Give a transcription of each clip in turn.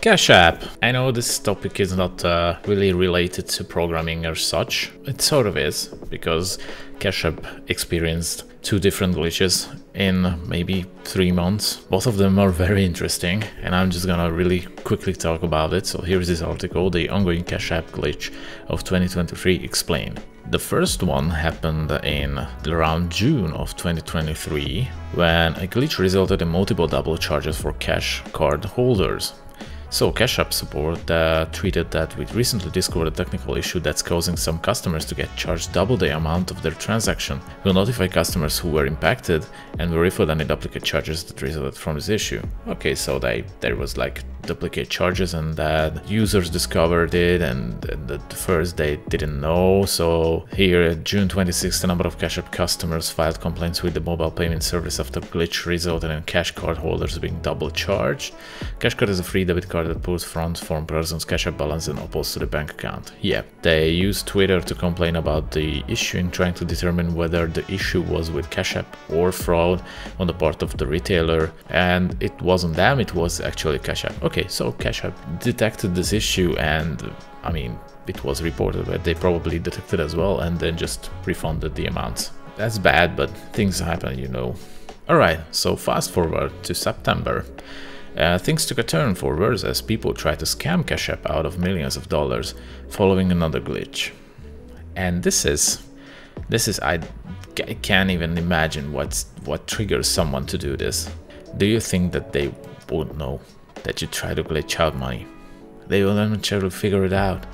CashApp. I know this topic is not really related to programming or such. It sort of is, because CashApp experienced 2 different glitches in maybe 3 months. Both of them are very interesting, and I'm just gonna really quickly talk about it. So here's this article, the ongoing CashApp glitch of 2023 explained. The first one happened in around June of 2023, when a glitch resulted in multiple double charges for cash card holders. So CashApp support tweeted that we recently discovered a technical issue that's causing some customers to get charged double the amount of their transaction. We'll notify customers who were impacted and will refund any duplicate charges that resulted from this issue. Okay, so there was like duplicate charges, and that users discovered it, and at first they didn't know. So here, June 26th, a number of CashApp customers filed complaints with the mobile payment service after glitch resulted in cash card holders being double charged. Cash card is a free debit card that pulls funds from person's CashApp balance and opposed to the bank account. Yeah, they used Twitter to complain about the issue and trying to determine whether the issue was with CashApp or fraud on the part of the retailer, and it wasn't them, it was actually CashApp. Okay, so CashApp detected this issue, and I mean, it was reported, but they probably detected as well and then just refunded the amounts. That's bad, but things happen, you know. Alright, so fast forward to September. Things took a turn for worse as people tried to scam CashApp out of millions of dollars following another glitch. And this is I can't even imagine what triggers someone to do this. Do you think that they won't know that you try to glitch out money? They will eventually figure it out,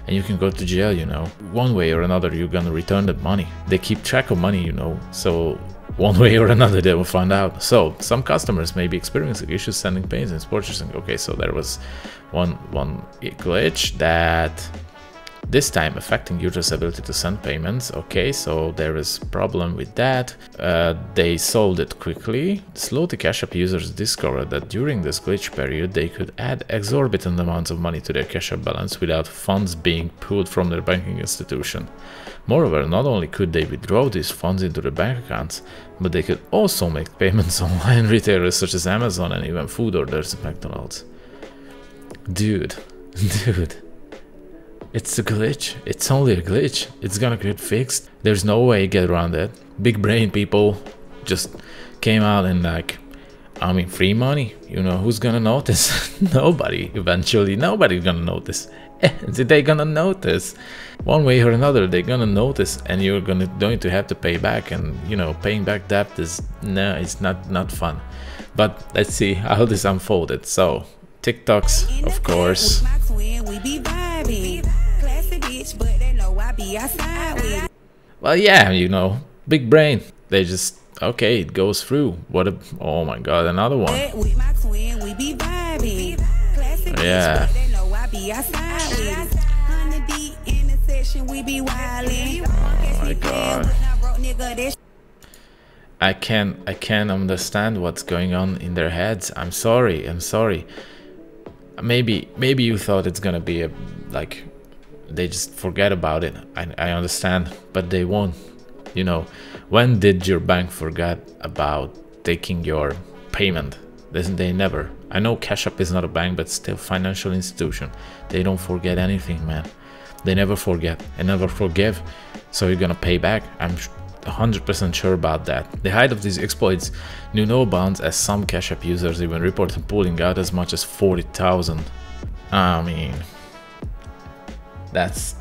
and you can go to jail, you know. One way or another you're gonna return that money. They keep track of money, you know, so one way or another they will find out. So some customers may be experiencing issues sending payments and purchasing. Okay, so there was one glitch that this time affecting users' ability to send payments. Okay, so there is a problem with that. They solved it quickly. Slowly CashApp users discovered that during this glitch period they could add exorbitant amounts of money to their CashApp balance without funds being pulled from their banking institution. Moreover, not only could they withdraw these funds into their bank accounts, but they could also make payments online retailers such as Amazon and even food orders at McDonald's. Dude, it's a glitch. It's only a glitch. It's gonna get fixed. There's no way to get around it. Big brain people just came out and like, I mean, free money. You know, who's gonna notice? Nobody. Eventually, nobody's gonna notice. They're gonna notice. One way or another, they're gonna notice, and you're going to have to pay back. And you know, paying back debt is it's not fun. But let's see how this unfolded. So TikToks, of course. Well, yeah, you know, big brain. They just, okay, it goes through. What a, oh my god, another one. Yeah. Oh my god. I can't understand what's going on in their heads. I'm sorry. Maybe you thought it's gonna be a, like, they just forget about it. I understand, but they won't. You know, when did your bank forget about taking your payment? They never. I know CashApp is not a bank, but still financial institution. They don't forget anything, man. They never forget and never forgive. So you're gonna pay back. I'm 100% sure about that. The height of these exploits knew no bounds, as some CashApp users even reported pulling out as much as 40,000. I mean, that's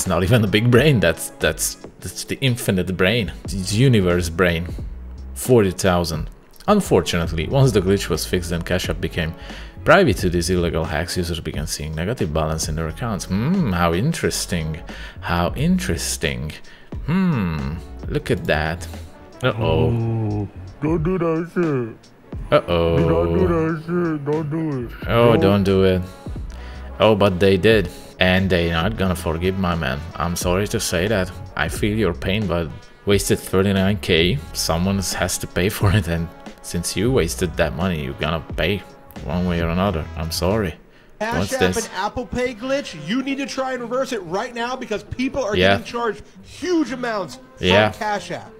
not even a big brain. That's the infinite brain, the universe brain. 40,000. Unfortunately, once the glitch was fixed and CashApp became private to these illegal hacks, users began seeing negative balance in their accounts. How interesting. How interesting. Look at that. Uh-oh. Don't do that shit. Uh-oh. Don't do that shit. Don't do it. Oh, don't do it. Oh, but they did. And they're not gonna forgive my man. I'm sorry to say that. I feel your pain, but wasted 39k. Someone has to pay for it, and since you wasted that money, you're gonna pay one way or another. I'm sorry. What's CashApp this? and Apple Pay glitch. You need to try and reverse it right now because people are getting charged huge amounts from CashApp.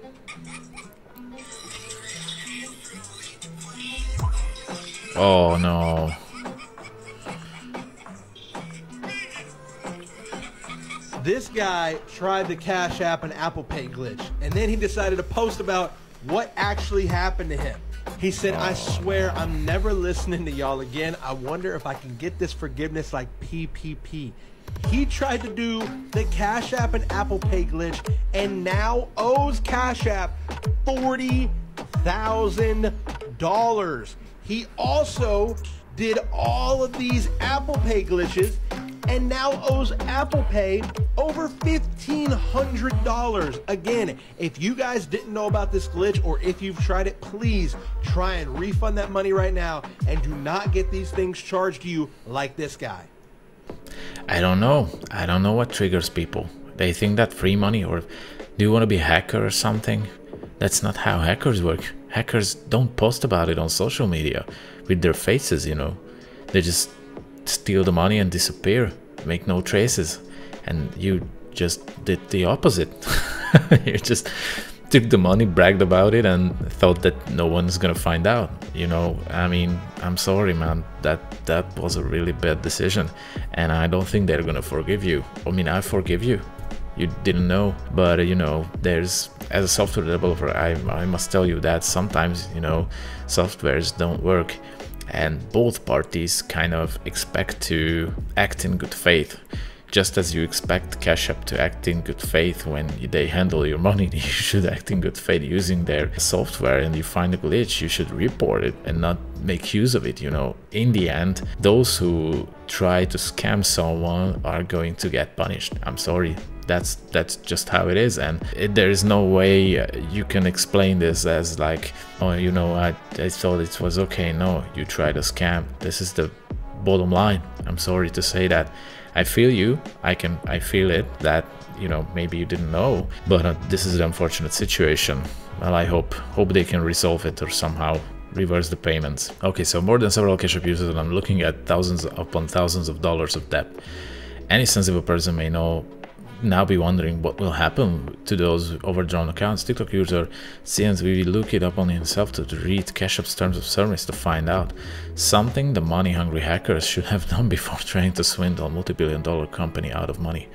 Oh no. This guy tried the Cash App and Apple Pay glitch, and then he decided to post about what actually happened to him. He said, I swear I'm never listening to y'all again. I wonder if I can get this forgiveness like PPP. He tried to do the Cash App and Apple Pay glitch and now owes Cash App $40,000. He also did all of these Apple Pay glitches and now owes Apple Pay over $1,500. Again, if you guys didn't know about this glitch or if you've tried it, please try and refund that money right now and do not get these things charged to you like this guy. I don't know. I don't know what triggers people. They think that free money, or do you want to be a hacker or something? That's not how hackers work. Hackers don't post about it on social media with their faces, you know. They just steal the money and disappear, make no traces. And you just did the opposite. You just took the money, bragged about it, and thought that no one's gonna find out. You know, I mean, I'm sorry, man. That was a really bad decision, and I don't think they're gonna forgive you. I mean, I forgive you. You didn't know, but you know, there's, as a software developer, I must tell you that sometimes, you know, softwares don't work, and both parties kind of expect to act in good faith. Just as you expect CashApp to act in good faith when they handle your money, you should act in good faith using their software. And you find a glitch, you should report it and not make use of it. You know, in the end, those who try to scam someone are going to get punished. I'm sorry. That's just how it is, and there is no way you can explain this as like, oh, you know, I thought it was okay. No, you tried a scam. This is the bottom line. I'm sorry to say that. I feel you. I feel it that, you know, maybe you didn't know, but this is an unfortunate situation. Well, I hope they can resolve it or somehow reverse the payments. Okay, so more than several CashApp users, and I'm looking at thousands upon thousands of dollars of debt. Any sensible person may now be wondering what will happen to those overdrawn accounts. TikTok user since we look it up on himself to read CashApp's terms of service to find out. Something the money-hungry hackers should have done before trying to swindle a multi-billion-dollar company out of money.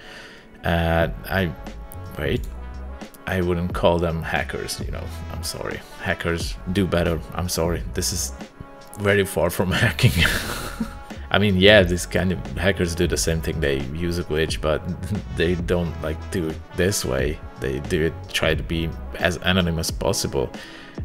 I wouldn't call them hackers, you know. I'm sorry. Hackers do better. I'm sorry. This is very far from hacking. I mean, yeah, these kind of hackers do the same thing. They use a glitch, but they don't like do it this way. They do it, try to be as anonymous as possible.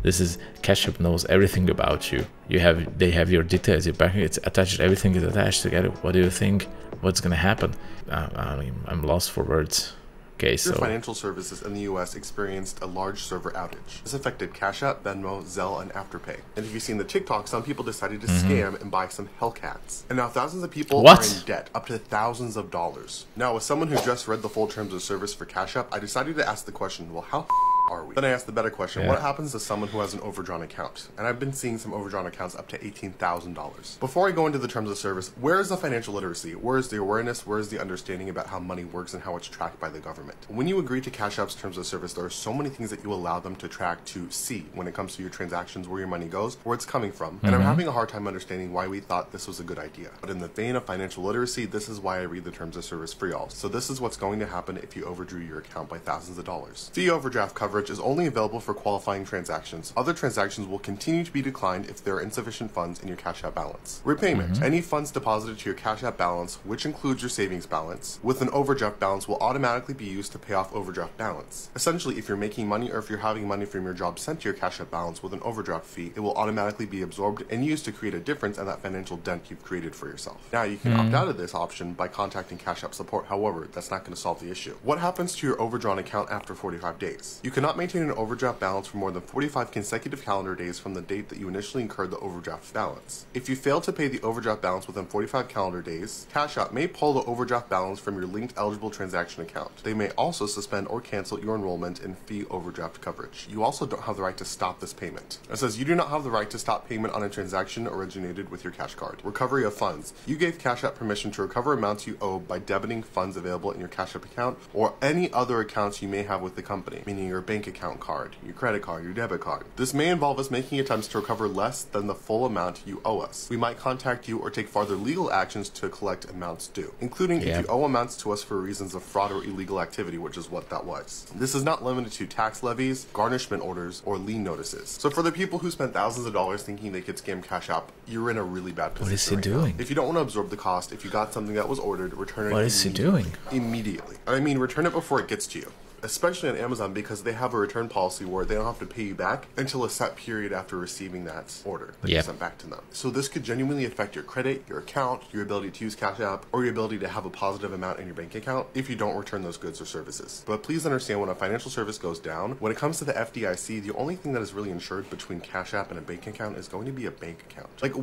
This is, CashApp knows everything about you. They have your details, your bank, it's attached, everything is attached together. What do you think? What's gonna happen? I mean, I'm lost for words. Okay, so financial services in the US experienced a large server outage. This affected CashApp, Venmo, Zelle, and Afterpay. And if you've seen the TikTok, some people decided to scam and buy some Hellcats. And now thousands of people are in debt, up to thousands of dollars. Now, as someone who just read the full terms of service for CashApp, I decided to ask the question, well, how are we? Then I asked the better question, what happens to someone who has an overdrawn account? And I've been seeing some overdrawn accounts up to $18,000. Before I go into the terms of service, where is the financial literacy? Where is the awareness? Where is the understanding about how money works and how it's tracked by the government? When you agree to CashApp's terms of service, there are so many things that you allow them to track to see when it comes to your transactions, where your money goes, where it's coming from. And I'm having a hard time understanding why we thought this was a good idea. But in the vein of financial literacy, this is why I read the terms of service for y'all. So this is what's going to happen if you overdrew your account by thousands of dollars. Fee overdraft coverage is only available for qualifying transactions. Other transactions will continue to be declined if there are insufficient funds in your CashApp balance. Repayment. Any funds deposited to your CashApp balance, which includes your savings balance, with an overdraft balance will automatically be used to pay off overdraft balance. Essentially, if you're making money or if you're having money from your job sent to your CashApp balance with an overdraft fee, it will automatically be absorbed and used to create a difference in that financial dent you've created for yourself. Now, you can opt out of this option by contacting CashApp support. However, that's not going to solve the issue. What happens to your overdrawn account after 45 days? You cannot maintain an overdraft balance for more than 45 consecutive calendar days from the date that you initially incurred the overdraft balance. If you fail to pay the overdraft balance within 45 calendar days, CashApp may pull the overdraft balance from your linked eligible transaction account. They may also suspend or cancel your enrollment in fee overdraft coverage. You also don't have the right to stop this payment. It says you do not have the right to stop payment on a transaction originated with your Cash Card. Recovery of funds. You gave CashApp permission to recover amounts you owe by debiting funds available in your CashApp account or any other accounts you may have with the company, meaning your bank bank account card, your credit card, your debit card. This may involve us making attempts to recover less than the full amount you owe us. We might contact you or take further legal actions to collect amounts due, including if you owe amounts to us for reasons of fraud or illegal activity, which is what that was. This is not limited to tax levies, garnishment orders, or lien notices. So for the people who spent thousands of dollars thinking they could scam CashApp, you're in a really bad position. What is he doing? If you don't want to absorb the cost, if you got something that was ordered, return it. What is he doing? Immediately. I mean, return it before it gets to you. Especially on Amazon, because they have a return policy where they don't have to pay you back until a set period after receiving that order that you sent back to them. So this could genuinely affect your credit, your account, your ability to use CashApp, or your ability to have a positive amount in your bank account if you don't return those goods or services. But please understand, when a financial service goes down, when it comes to the FDIC, the only thing that is really insured between CashApp and a bank account is going to be a bank account. Like,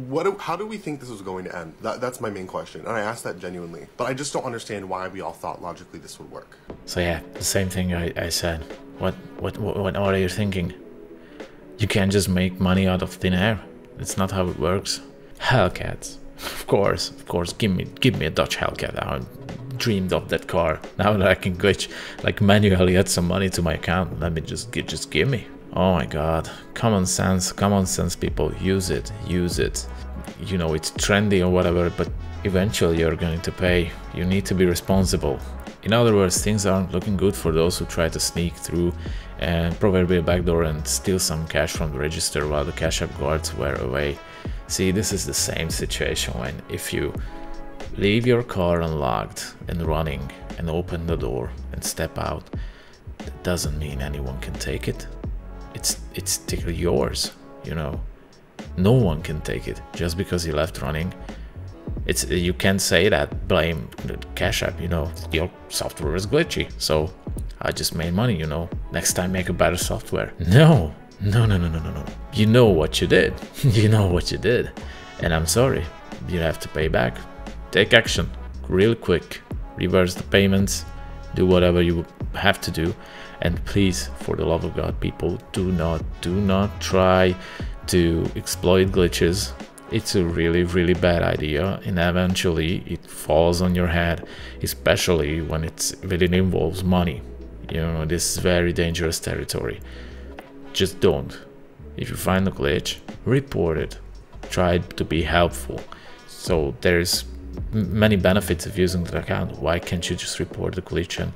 how do we think this was going to end? That's my main question, and I asked that genuinely. But I just don't understand why we all thought logically this would work. So yeah, the same thing I said. What are you thinking? You can't just make money out of thin air. It's not how it works. Hellcats. Of course. Give me a Dodge Hellcat. I dreamed of that car. Now that I can glitch, like, manually add some money to my account, let me just give me. Oh my god. Common sense, people. Use it. You know, it's trendy or whatever, but eventually you're going to pay. You need to be responsible. In other words, things aren't looking good for those who try to sneak through and proverbial backdoor and steal some cash from the register while the CashApp guards were away. See, this is the same situation when if you leave your car unlocked and running and open the door and step out, that doesn't mean anyone can take it. It's still yours, you know. No one can take it just because you left running. You can't say that, blame CashApp, you know, your software is glitchy, so I just made money, you know, next time make a better software. No. You know what you did. And I'm sorry, you have to pay back. Take action real quick, reverse the payments, do whatever you have to do, and please, for the love of God, people, do not try to exploit glitches. It's a really bad idea, and eventually it falls on your head, especially when it involves money. You know, this is very dangerous territory. Just don't. If you find a glitch, report it. Try to be helpful. So there's many benefits of using the account. Why can't you just report the glitch and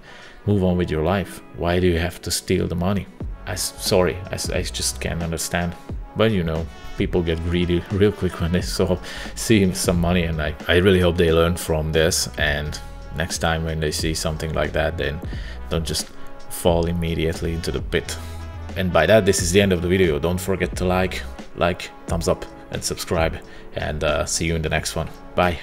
move on with your life? Why do you have to steal the money? I just can't understand. But you know, people get greedy real quick when they see some money, and I really hope they learn from this, and next time when they see something like that, then don't just fall immediately into the pit. And by that, this is the end of the video. Don't forget to like, thumbs up, and subscribe, and see you in the next one. Bye.